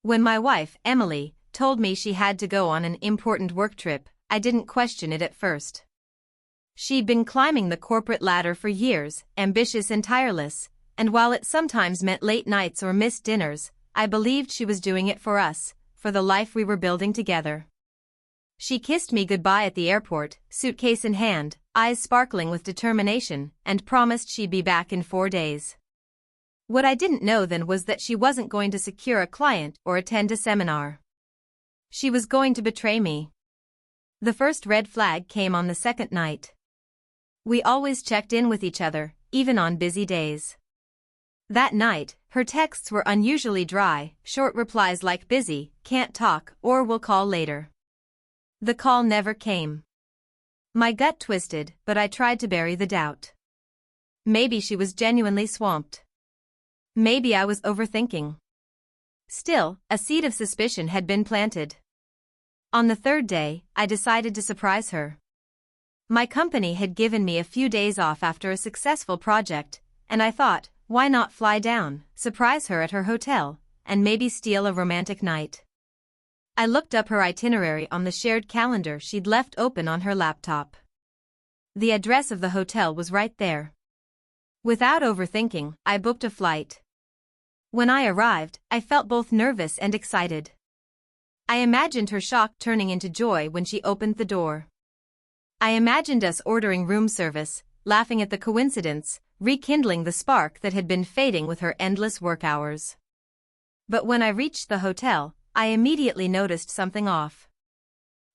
When my wife, Emily, told me she had to go on an important work trip, I didn't question it at first. She'd been climbing the corporate ladder for years, ambitious and tireless, and while it sometimes meant late nights or missed dinners, I believed she was doing it for us, for the life we were building together. She kissed me goodbye at the airport, suitcase in hand, eyes sparkling with determination, and promised she'd be back in 4 days. What I didn't know then was that she wasn't going to secure a client or attend a seminar. She was going to betray me. The first red flag came on the second night. We always checked in with each other, even on busy days. That night, her texts were unusually dry, short replies like busy, can't talk, or will call later. The call never came. My gut twisted, but I tried to bury the doubt. Maybe she was genuinely swamped. Maybe I was overthinking. Still, a seed of suspicion had been planted. On the third day, I decided to surprise her. My company had given me a few days off after a successful project, and I thought, why not fly down, surprise her at her hotel, and maybe steal a romantic night? I looked up her itinerary on the shared calendar she'd left open on her laptop. The address of the hotel was right there. Without overthinking, I booked a flight. When I arrived, I felt both nervous and excited. I imagined her shock turning into joy when she opened the door. I imagined us ordering room service, laughing at the coincidence, rekindling the spark that had been fading with her endless work hours. But when I reached the hotel, I immediately noticed something off.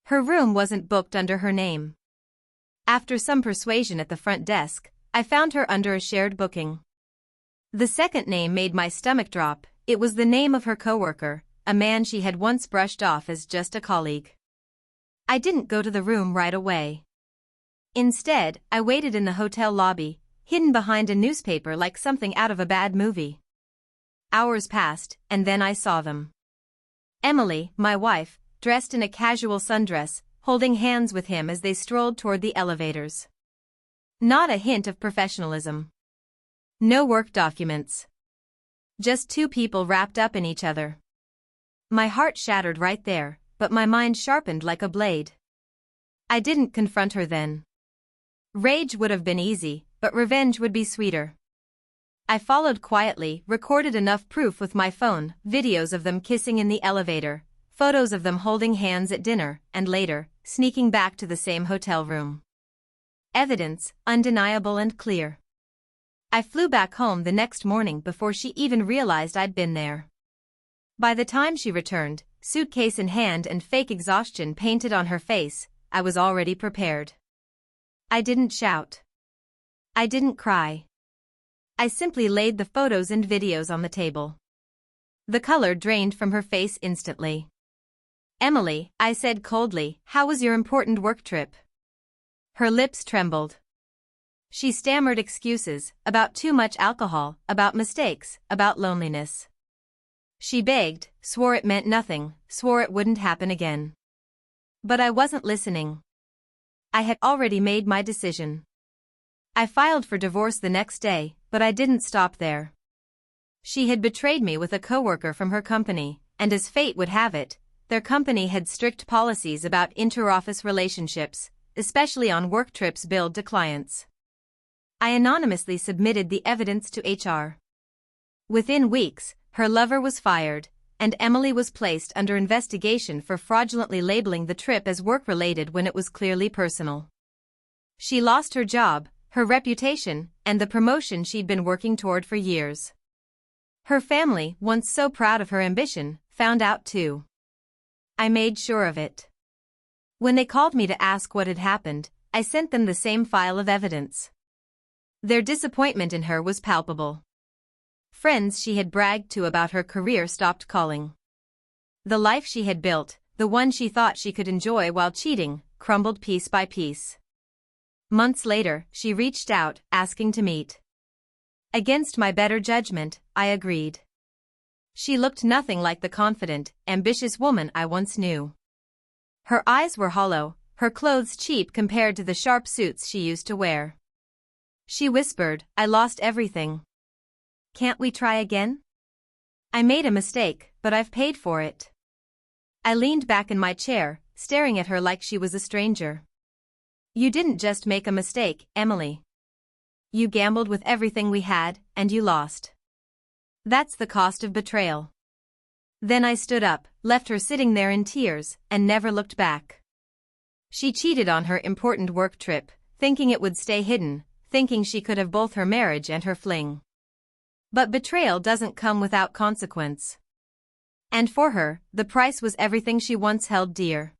Her room wasn't booked under her name. After some persuasion at the front desk, I found her under a shared booking. The second name made my stomach drop. It was the name of her coworker, a man she had once brushed off as just a colleague. I didn't go to the room right away. Instead, I waited in the hotel lobby, hidden behind a newspaper like something out of a bad movie. Hours passed, and then I saw them. Emily, my wife, dressed in a casual sundress, holding hands with him as they strolled toward the elevators. Not a hint of professionalism. No work documents. Just two people wrapped up in each other. My heart shattered right there, but my mind sharpened like a blade. I didn't confront her then. Rage would have been easy, but revenge would be sweeter. I followed quietly, recorded enough proof with my phone, videos of them kissing in the elevator, photos of them holding hands at dinner, and later, sneaking back to the same hotel room. Evidence, undeniable and clear. I flew back home the next morning before she even realized I'd been there. By the time she returned, suitcase in hand and fake exhaustion painted on her face, I was already prepared. I didn't shout. I didn't cry. I simply laid the photos and videos on the table. The color drained from her face instantly. "Emily," I said coldly, "how was your important work trip?" Her lips trembled. She stammered excuses, about too much alcohol, about mistakes, about loneliness. She begged, swore it meant nothing, swore it wouldn't happen again. But I wasn't listening. I had already made my decision. I filed for divorce the next day, but I didn't stop there. She had betrayed me with a coworker from her company, and as fate would have it, their company had strict policies about inter-office relationships, especially on work trips billed to clients. I anonymously submitted the evidence to HR. Within weeks, her lover was fired, and Emily was placed under investigation for fraudulently labeling the trip as work-related when it was clearly personal. She lost her job, her reputation, and the promotion she'd been working toward for years. Her family, once so proud of her ambition, found out too. I made sure of it. When they called me to ask what had happened, I sent them the same file of evidence. Their disappointment in her was palpable. Friends she had bragged to about her career stopped calling. The life she had built, the one she thought she could enjoy while cheating, crumbled piece by piece. Months later, she reached out, asking to meet. Against my better judgment, I agreed. She looked nothing like the confident, ambitious woman I once knew. Her eyes were hollow, her clothes cheap compared to the sharp suits she used to wear. She whispered, "I lost everything. Can't we try again?" I made a mistake, but I've paid for it. I leaned back in my chair, staring at her like she was a stranger. You didn't just make a mistake, Emily. You gambled with everything we had, and you lost. That's the cost of betrayal. Then I stood up, left her sitting there in tears, and never looked back. She cheated on her important work trip, thinking it would stay hidden, thinking she could have both her marriage and her fling. But betrayal doesn't come without consequence. And for her, the price was everything she once held dear.